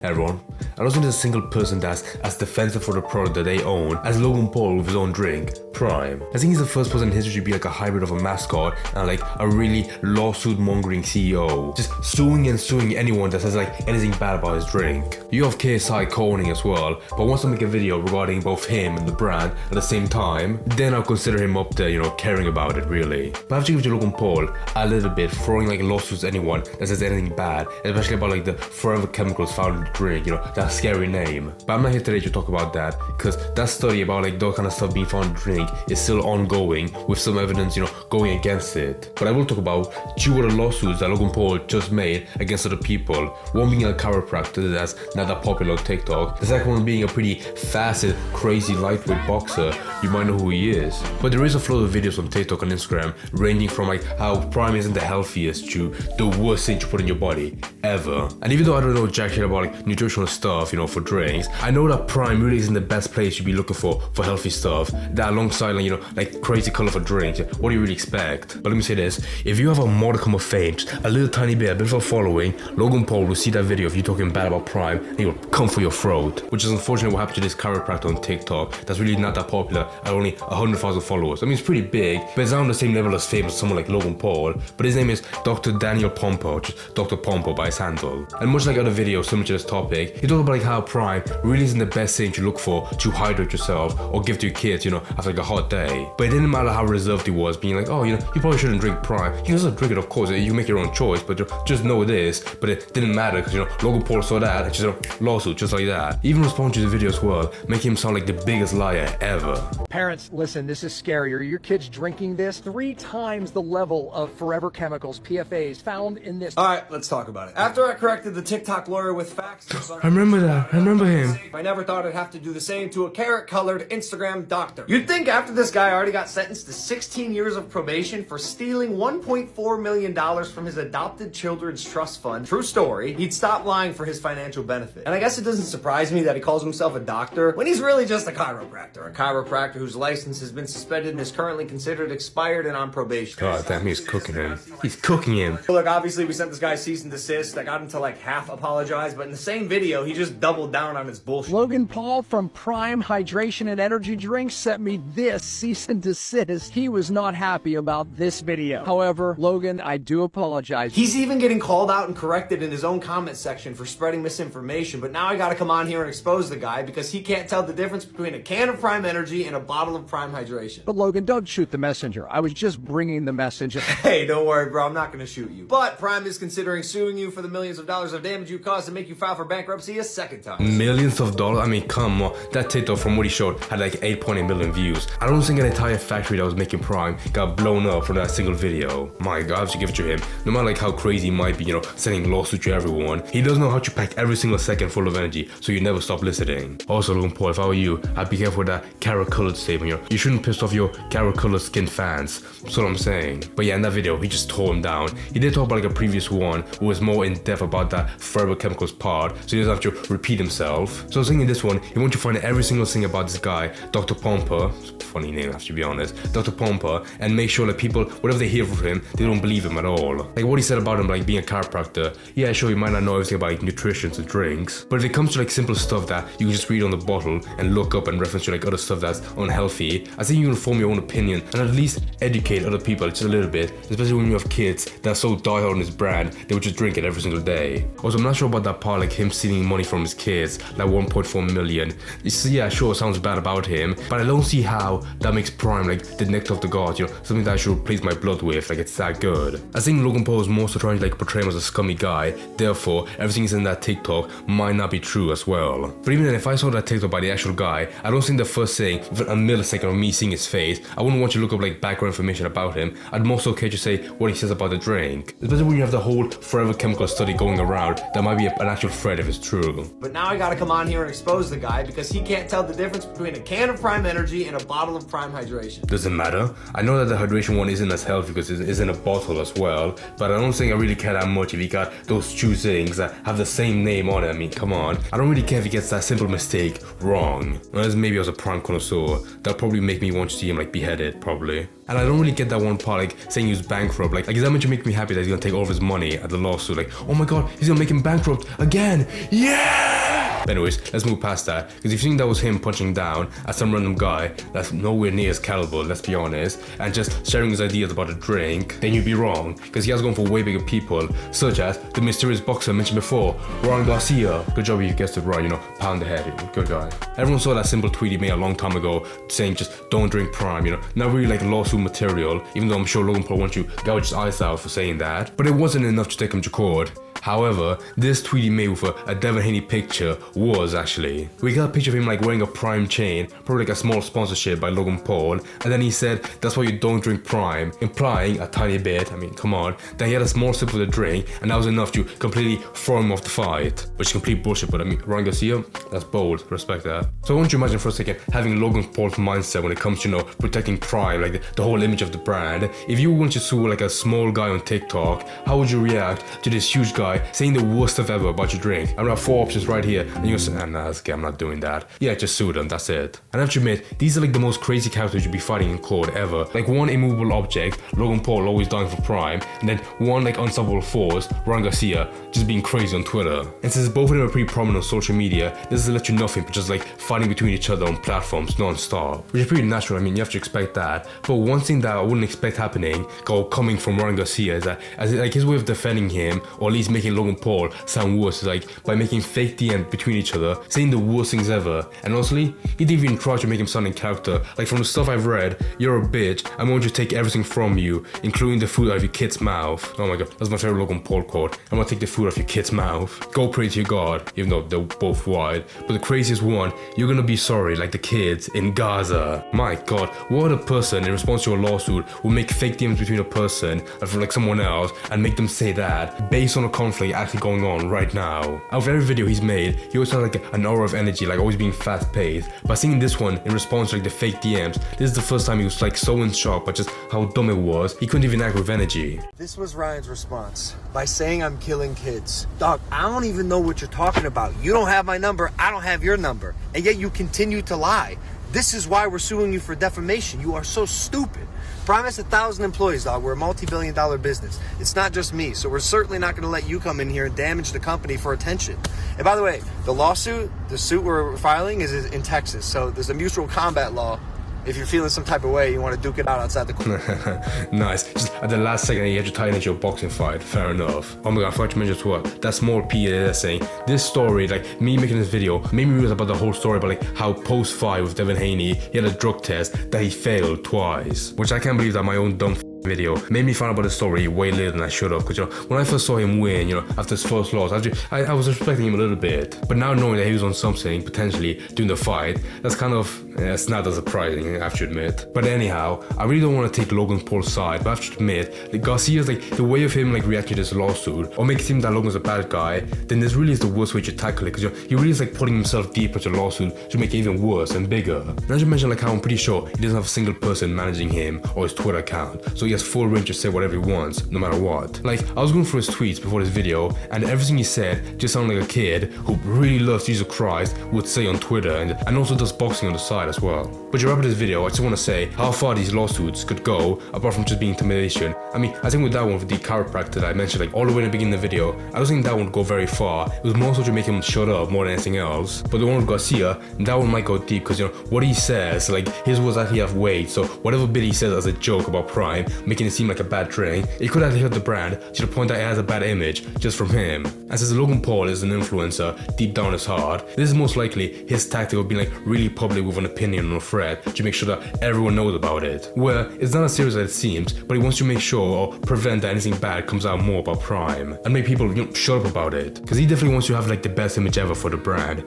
Everyone, I don't think there's a single person that's as defensive for the product that they own as Logan Paul with his own drink, Prime. I think he's the first person in history to be like a hybrid of a mascot and like a really lawsuit mongering CEO. Just suing and suing anyone that says like anything bad about his drink. You have KSI co-owning as well, but wants to make a video regarding both him and the brand at the same time, then I'll consider him up there, caring about it really. But I have to give it to Logan Paul a little bit, throwing like lawsuits at anyone that says anything bad, especially about like the forever chemicals found in the drink, that scary name. But I'm not here today to talk about that, because that study about like that kind of stuff being found in the drink is still ongoing with some evidence, going against it. But I will talk about two other lawsuits that Logan Paul just made against other people. One being a chiropractor that's not that popular on TikTok. The second one being a pretty facet, crazy lightweight boxer. You might know who he is. But there is a flood of videos on TikTok and Instagram ranging from like how Prime isn't the healthiest to the worst thing to put in your body ever. And even though I don't know jack shit about like nutritional stuff, for drinks, I know that Prime really isn't the best place you'd be looking for healthy stuff. That alongside like crazy colorful drinks, what do you really expect? But let me say this, if you have a modicum of fame, just a little tiny bit, a bit of a following, Logan Paul will see that video of you talking bad about Prime and he will come for your throat. Which is unfortunately what happened to this chiropractor on TikTok that's really not that popular at only 100,000 followers. I mean, it's pretty big, but it's not on the same level as fame as someone like Logan Paul. But his name is Dr. Daniel Pompo, just Dr. Pompo by his handle. And much like other videos similar to this topic, he talked about like how Prime really isn't the best thing to look for to hydrate yourself or give to your kids, after like a hot day. But it didn't matter how reserved he was, being like, oh, you probably shouldn't drink Prime. He doesn't drink it, of course, you make your own choice, but just know this. But it didn't matter because, Logan Paul saw that and just lawsuit just like that. Even responding to the video as well, making him sound like the biggest liar ever. Parents, listen, this is scarier. Your kid's drinking this 3 times the level of forever chemicals, PFAs, found in this. All right, let's talk about it. After I corrected the TikTok lawyer with facts, I remember that. I remember him. I never thought I'd have to do the same to a carrot-colored Instagram doctor. You'd think after this guy already got sentenced to 16 years of probation for stealing $1.4 million from his adopted children's trust fund, true story, he'd stop lying for his financial benefit. And I guess it doesn't surprise me that he calls himself a doctor when he's really just a chiropractor whose license has been suspended and is currently considered expired and on probation. God damn, he's cooking him. He's cooking him. Look, obviously we sent this guy cease and desist. I got him to like half apologize, but in the same video, he just doubled down on his bullshit. Logan Paul from Prime Hydration and Energy Drinks sent me this cease and desist. He was not happy about this video. However, Logan, I do apologize. He's even getting called out and corrected in his own comment section for spreading misinformation, but now I gotta come on here and expose the guy because he can't tell the difference between a can of Prime Energy and a bottle of Prime Hydration. But Logan, don't shoot the messenger. I was just bringing the message. Hey, don't worry, bro. I'm not gonna shoot you. But Prime is considering suing you for the millions of dollars of damage you caused and make you file for bankruptcy a second time. Millions of dollars? I mean, come on. That TikTok from what he showed had like 8.8 million views. I don't think an entire factory that was making Prime got blown up from that single video. My God, I have to give it to him. No matter like how crazy he might be, sending lawsuits to everyone, he does know how to pack every single second full of energy, so you never stop listening. Also, Logan Paul, if I were you, I'd be careful with that carrot-colored statement. You shouldn't piss off your carrot-colored skin fans. That's what I'm saying. But yeah, in that video, he just tore him down. He did talk about like a previous one who was more in depth about that forever chemicals part, so he doesn't have to repeat himself. So I was thinking this one, you want to find every single thing about this guy, Dr. Pompa, funny name, I have to be honest, Dr. Pompa, and make sure that people, whatever they hear from him, they don't believe him at all. Like what he said about him, like being a chiropractor, yeah, sure, he might not know everything about like nutrition and drinks, but if it comes to like simple stuff that you can just read on the bottle and look up and reference to like other stuff that's unhealthy, I think you can form your own opinion and at least educate other people just a little bit, especially when you have kids that are so diehard on his brand, they would just drink it every single day. Also, I'm not sure about that part, like him stealing money from his kids, like 1.4 million. Yeah, sure, it sounds bad about him, but I don't see how that makes Prime like the nectar of the gods, something that I should replace my blood with, like it's that good. I think Logan Paul is more so trying to like portray him as a scummy guy, therefore everything is in that TikTok might not be true as well. But even then, if I saw that TikTok by the actual guy, I don't think the first thing, within a millisecond of me seeing his face, I wouldn't want you to look up like background information about him. I'd most okay to say what he says about the drink, especially when you have the whole forever chemical study going around that might be an actual threat if it's true. But now I gotta come on here and expose the guy because he can't tell the difference between a can of Prime Energy and a bottle of Prime Hydration. Doesn't matter. I know that the hydration one isn't as healthy because it's in a bottle as well, but I don't think I really care that much if he got those two things that have the same name on it. I mean, come on. I don't really care if he gets that simple mistake wrong. Unless maybe I was a Prime connoisseur, that'll probably make me want to see him like beheaded, probably. And I don't really get that one part, like saying he was bankrupt. Like is that meant to make me happy that he's gonna take all of his money at the lawsuit? Like, oh my God, he's gonna make him bankrupt again. Yeah! But anyways, let's move past that, because if you think that was him punching down at some random guy that's nowhere near his caliber, let's be honest, and just sharing his ideas about a drink, then you'd be wrong, because he has gone for way bigger people, such as the mysterious boxer mentioned before, Garcia. Good job, you guessed it right, pound the head, good guy. Everyone saw that simple tweet he made a long time ago, saying just don't drink Prime, not really like lawsuit material, even though I'm sure Logan Paul wants you to gouge his eyes out for saying that, but it wasn't enough to take him to court. However, this tweet he made with a Devin Haney picture was actually. We got a picture of him like wearing a Prime chain, probably like a small sponsorship by Logan Paul, and then he said that's why you don't drink Prime, implying a tiny bit, come on, that he had a small sip of the drink and that was enough to completely throw him off the fight. Which is complete bullshit, but Ryan Garcia, that's bold, respect that. So I want you to imagine for a second having Logan Paul's mindset when it comes to, protecting Prime, like the whole image of the brand. If you want to sue like a small guy on TikTok, how would you react to this huge guy saying the worst stuff ever about your drink? I'm gonna have 4 options right here, and you're saying, nah, okay, I'm not doing that. Yeah, just sue them, that's it. And I have to admit, these are like the most crazy characters you'd be fighting in court ever. Like one immovable object, Logan Paul always dying for Prime, and then one like unstoppable force, Ryan Garcia, just being crazy on Twitter. And since both of them are pretty prominent on social media, this doesn't let you nothing but just like fighting between each other on platforms non-stop. Which is pretty natural, you have to expect that. But one thing that I wouldn't expect happening, coming from Ryan Garcia, is that as like his way of defending him, or at least making Logan Paul sound worse, is like by making fake DMs between each other, saying the worst things ever. And honestly, he didn't even try to make him sound in character. Like from the stuff I've read, you're a bitch, I'm going to take everything from you, including the food out of your kid's mouth. Oh my god, that's my favorite Logan Paul quote. I'm gonna take the food out of your kid's mouth. Go pray to your God, even though they're both white. But the craziest one, you're gonna be sorry like the kids in Gaza. My god, what other person in response to a lawsuit will make fake DMs between a person and for like someone else and make them say that based on a conflict actually going on right now? Out of every video he's made, he always has like an aura of energy, like always being fast paced. But seeing this one in response to like the fake DMs, this is the first time he was like so in shock by just how dumb it was. He couldn't even act with energy. This was Ryan's response by saying I'm killing kids. Dog, I don't even know what you're talking about. You don't have my number, I don't have your number, and yet you continue to lie. This is why we're suing you for defamation. You are so stupid. Prime has 1,000 employees, dog. We're a multi-billion-dollar business. It's not just me, so we're certainly not going to let you come in here and damage the company for attention. And by the way, the suit we're filing is in Texas, so there's a mutual combat law. If you're feeling some type of way, you want to duke it out outside the court. Nice. Just at the last second, you had to tie it into your boxing fight. Fair enough. Oh my god, I forgot to mention as well. That small PA saying this story, like me making this video, made me realize about the whole story about like how post-fight with Devin Haney, he had a drug test that he failed twice. Which I can't believe that my own dumb video made me find out about the story way later than I should have, because when I first saw him win, after his first loss, I was respecting him a little bit, but now knowing that he was on something potentially during the fight, that's kind of, it's not that surprising, I have to admit. But anyhow, I really don't want to take Logan Paul's side, but I have to admit that Garcia's like the way of him like reacting to this lawsuit or make it seem that Logan's a bad guy, then this really is the worst way to tackle it, because he really is like putting himself deep into the lawsuit to make it even worse and bigger. And I should mention like how I'm pretty sure he doesn't have a single person managing him or his Twitter account, so he has full range to say whatever he wants, no matter what. Like, I was going through his tweets before this video, and everything he said just sounded like a kid who really loves Jesus Christ would say on Twitter, and also does boxing on the side as well. But to wrap up this video, I just want to say how far these lawsuits could go, apart from just being intimidation. I think with that one, with the chiropractor that I mentioned like all the way in the beginning of the video, I don't think that one would go very far. It was more so to make him shut up more than anything else. But the one with Garcia, that one might go deep, because what he says, like his words actually have weight, so whatever bit he says as a joke about Prime, making it seem like a bad drink, it could actually hurt the brand to the point that it has a bad image just from him. And since Logan Paul is an influencer deep down his heart, this is most likely his tactic of being like really public with an opinion or a threat to make sure that everyone knows about it. Where it's not as serious as it seems, but he wants to make sure or prevent that anything bad comes out more about Prime and make people shut up about it, because he definitely wants to have like the best image ever for the brand.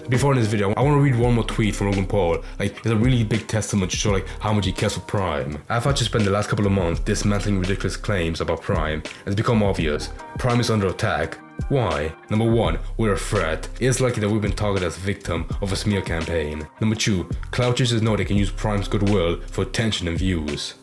Before in this video, I want to read one more tweet from Logan Paul. Like, it's a really big testament to show like how much he cares for Prime. I've had to spend the last couple of months dismantling ridiculous claims about Prime, and it's become obvious. Prime is under attack. Why? Number 1, we're a threat. It's likely that we've been targeted as a victim of a smear campaign. Number 2, clout chasers know they can use Prime's goodwill for attention and views.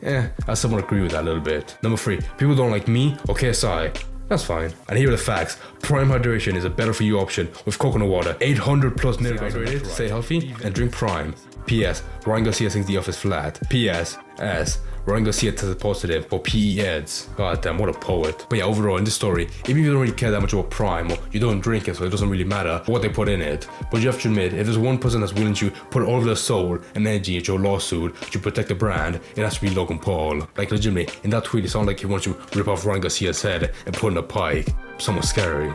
I somewhat agree with that a little bit. Number 3, people don't like me or KSI. That's fine. And here are the facts. Prime Hydration is a better for you option with coconut water, 800 plus milligrams hydrated, stay healthy, and drink Prime. P.S. Ryan Garcia thinks the earth is flat. P.S. S. Ryan Garcia tested positive for PE/AIDS. God damn, what a poet. But yeah, overall in this story, even if you don't really care that much about Prime, or you don't drink it, so it doesn't really matter what they put in it. But you have to admit, if there's one person that's willing to put all of their soul and energy into a lawsuit to protect the brand, it has to be Logan Paul. Like legitimately, in that tweet, it sounded like he wants to rip off Ryan Garcia's head and put in a pike. Somewhat scary.